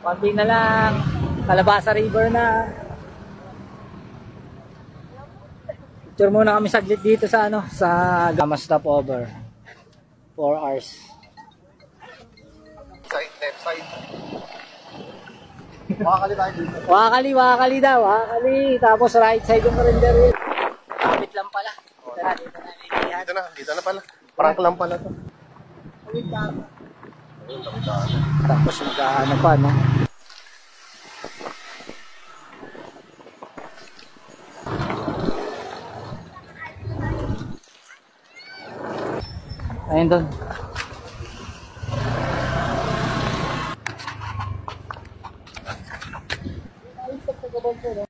Konti na lang. Kalabasa River na. Picture muna kami saglit dito sa ano, sa Gama stopover. 4 hours. Side, left side. Wakakali tayo dito. Wakakali daw, wakakali. Tapos right side yung render wheel. Kapit lang pala. Dito na pala. Prank lang pala to. Tapos magkaano pa, no? Ayun doon.